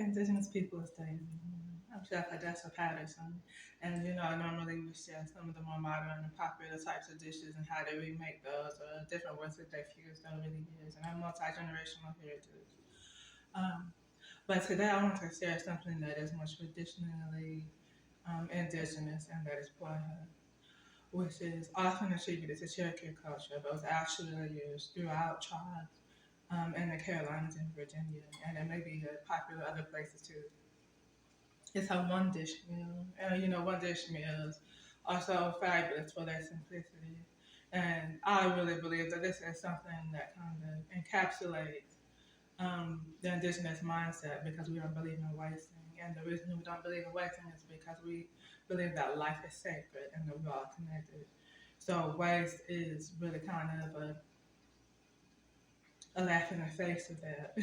Indigenous Peoples Day. I'm Chef Hadassah Patterson, and normally we share some of the more modern and popular types of dishes and how they remake those, or different words that they fuse over the years, and our multi-generational heritage. Um, but today I want to share something that is more traditionally indigenous, and that is Poyha, which is often attributed to Cherokee culture, but was actually used throughout tribes in the Carolinas and Virginia, and it may be popular other places too. It's a one dish meal. And one dish meals are so fabulous for their simplicity. And I really believe that this is something that kind of encapsulates the indigenous mindset because we don't believe in wasting. And the reason we don't believe in wasting is because we believe that life is sacred and that we're all connected. So waste is really kind of a laugh in the face of that.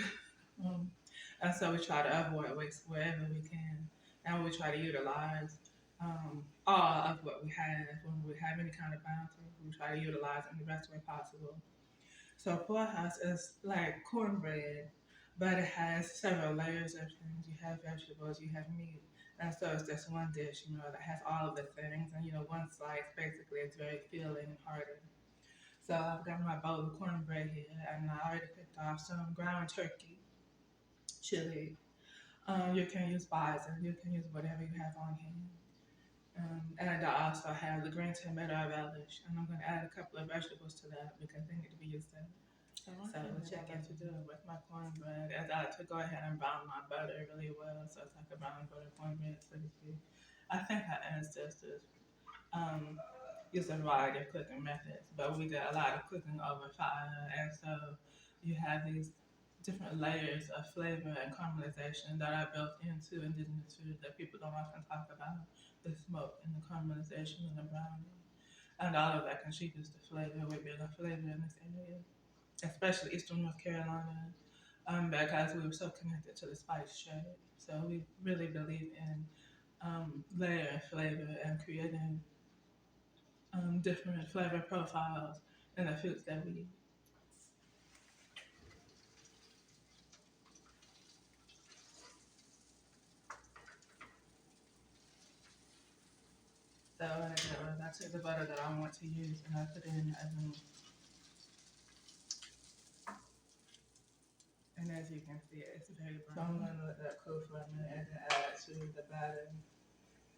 um, and so we try to avoid waste wherever we can, and we try to utilize all of what we have when we have any kind of bounty. We try to utilize it in the best way possible. So poorhouse is like cornbread, but it has several layers of things. You have vegetables, you have meat, and so it's just one dish, that has all of the things. And one slice basically is very filling and hearty. So I've got my bowl of cornbread here, and I already picked off some ground turkey, chili. You can use bison, you can use whatever you have on hand. And I also have the green tomato relish, and I'm going to add a couple of vegetables to that because they need to be used up. So let's check into doing with my cornbread. As I to go ahead and brown my butter really well, so it's like a brown butter cornbread, so to speak. I think our ancestors um, used a variety of cooking methods, but we did a lot of cooking over fire, and so you have these different layers of flavor and caramelization that are built into indigenous food that people don't often talk about. The smoke and the caramelization and the browning. And all of that contributes to flavor. We build a flavor in this area, especially Eastern North Carolina, because we were so connected to the spice trade. So we really believe in layer and flavor and creating different flavor profiles in the foods that we eat. So what I did was I took the butter that I want to use and I put it in the oven. And as you can see, it's very brown. So I'm going to let that cool for a minute and then add to the batter.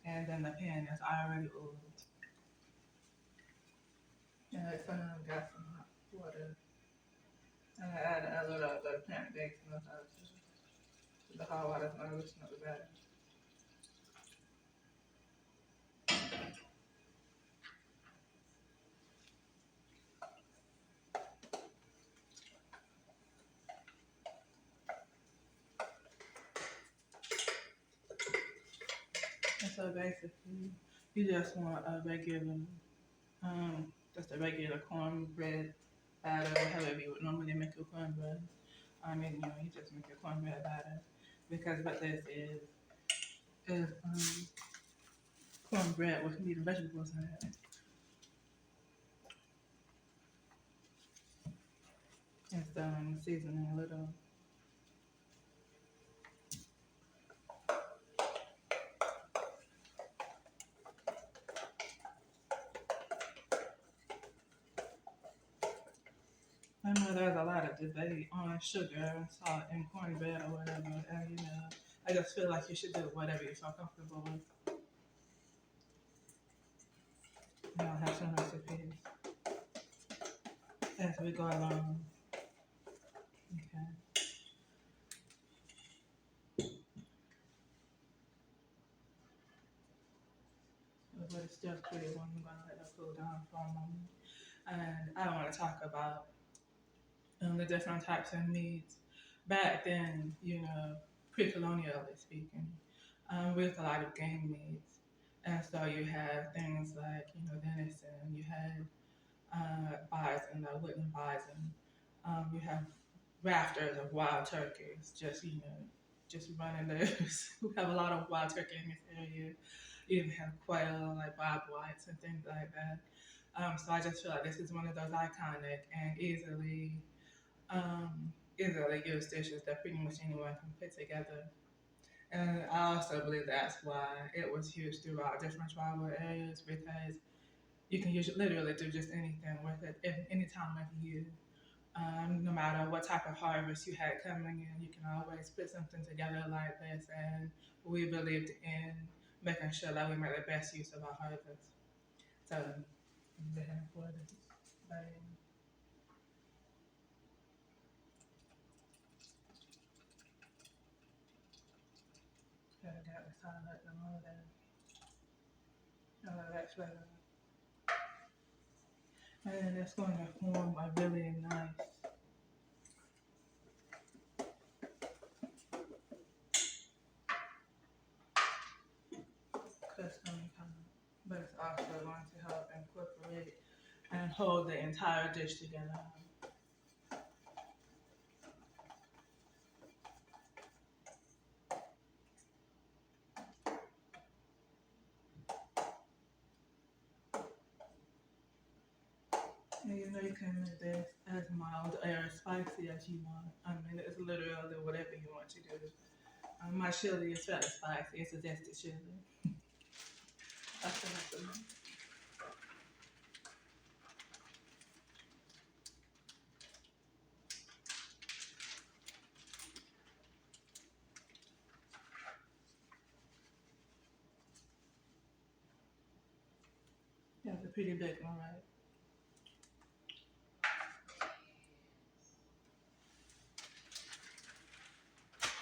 And then the pan is already oiled. And it's got some hot water. And I add a little bit of plant baked in the top too. The hot water is going to loosen up the batter. And so basically, you just want just a regular cornbread batter, however you would normally make your cornbread. You just make your cornbread batter because what this is cornbread with meat and vegetables in it. And so seasoning a little. I know there's a lot of debate on sugar and salt in cornbread or whatever, and I just feel like you should do whatever you feel comfortable with. I'll have some recipes as we go along. Okay. But it's still pretty warm. I'm gonna let it cool down for a moment. And I want to talk about the different types of meats. Back then, pre-colonially speaking, we used a lot of game meats. And so you have things like, venison, you had bison, the Woodland bison. You have rafters of wild turkeys, just running loose. We have a lot of wild turkey in this area. You even have quail, like bob whites and things like that. So I just feel like this is one of those iconic and um, easily used dishes that pretty much anyone can put together. And I also believe that's why it was used throughout different tribal areas because you can literally do just anything with it at any time of year. No matter what type of harvest you had coming in, you can always put something together like this. And we believed in making sure that we make the best use of our harvest. So, very important. But, gotta get the salad and all that flavor. And it's going to form a really nice custom kind. But it's also going to help incorporate and hold the entire dish together. And you know you can make this as mild or as spicy as you want. I mean, it's literally whatever you want to do. My chili is fairly spicy. It's a zesty chili. I feel like it's a pretty big one, right?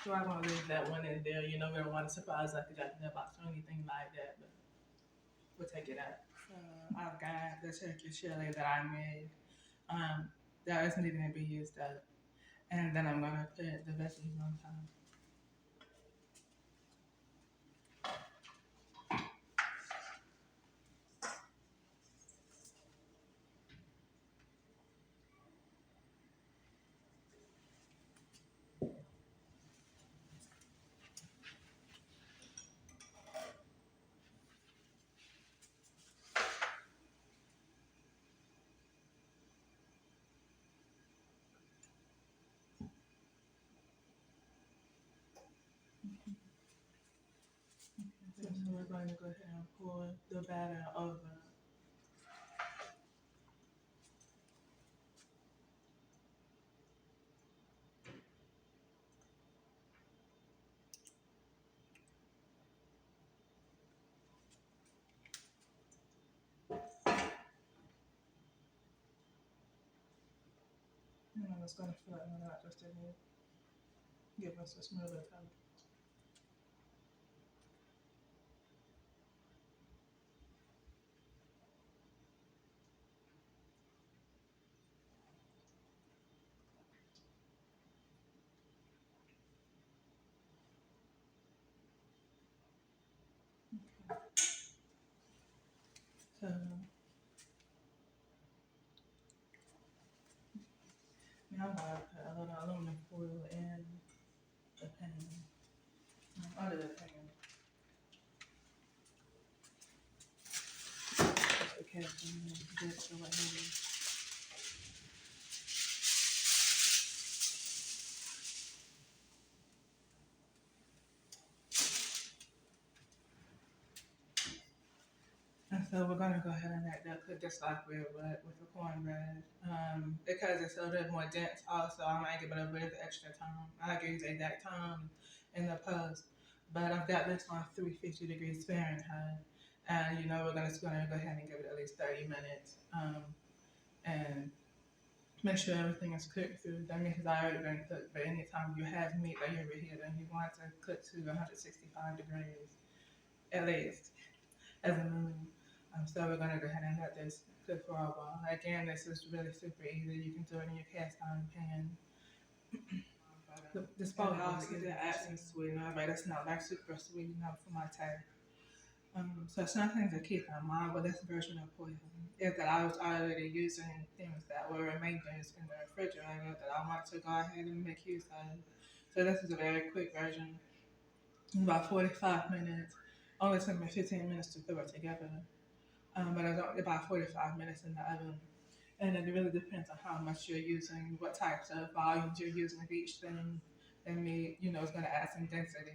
So I won't leave that one in there. You know, we don't want to surprise like the got in the box or anything like that, but we'll take it out. So I've got the Cherokee chili that I made. That is needing to be used up. And then I'm gonna put the veggies on top. So we're going to go ahead and pour the batter over. And I'm just going to flatten it out just a bit. Give us a smoother coat. So now I'm going to put a little aluminum foil in the pan, under the pan. Just the casting dish or whatever. And so we're gonna go ahead and let that cook just like we would with the cornbread. Because it's a little more dense also, I might give it a bit of extra time. I can use exact time in the post. But I've got this on 350 degrees Fahrenheit. And you know we're gonna go ahead and give it at least 30 minutes. And make sure everything is cooked through. That means it's already been cooked. But anytime you have meat that you're reheating, you want it to cook to 165 degrees at least as a minimum. So we're gonna go ahead and let this cook for a while. Again, this is really super easy. You can do it in your cast iron pan. This bowl also did add some sweetener, but it's not like super sweet enough for my taste. So something to keep in mind with this version of Poyha is that I was already using things that were remainders in the refrigerator that I want to go ahead and make use of. So this is a very quick version. About 45 minutes. Only took me 15 minutes to throw it together. But I don't about 45 minutes in the oven. And it really depends on how much you're using, what types of volumes you're using of each thing. And me, you know, it's going to add some density.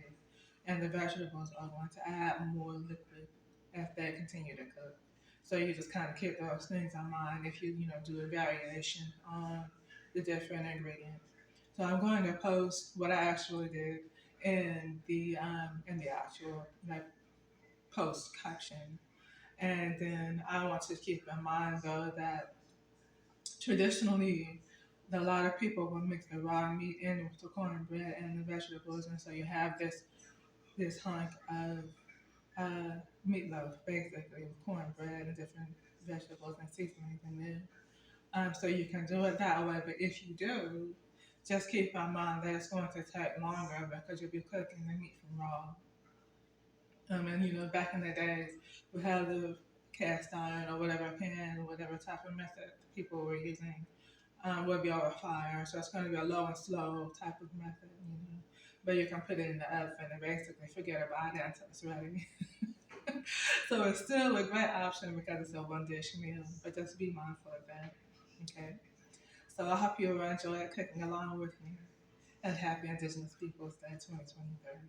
and the vegetables are going to add more liquid as they continue to cook. So you just kind of keep those things in mind if you do a variation on the different ingredients. So I'm going to post what I actually did in the actual like post caption, and then I want to keep in mind though that traditionally a lot of people will mix the raw meat in with the cornbread and the vegetables, and so you have this hunk of meatloaf basically with cornbread and different vegetables and seasonings in there. So you can do it that way, but if you do, just keep in mind that it's going to take longer because you'll be cooking the meat from raw. And back in the days, we had the cast iron or whatever pan, whatever type of method people were using would be over fire. So it's going to be a low and slow type of method. But you can put it in the oven and basically forget about it until it's ready. So it's still a great option because it's a one dish meal, but just be mindful of that. Okay. So I hope you enjoy cooking along with me. And happy Indigenous Peoples Day 2023.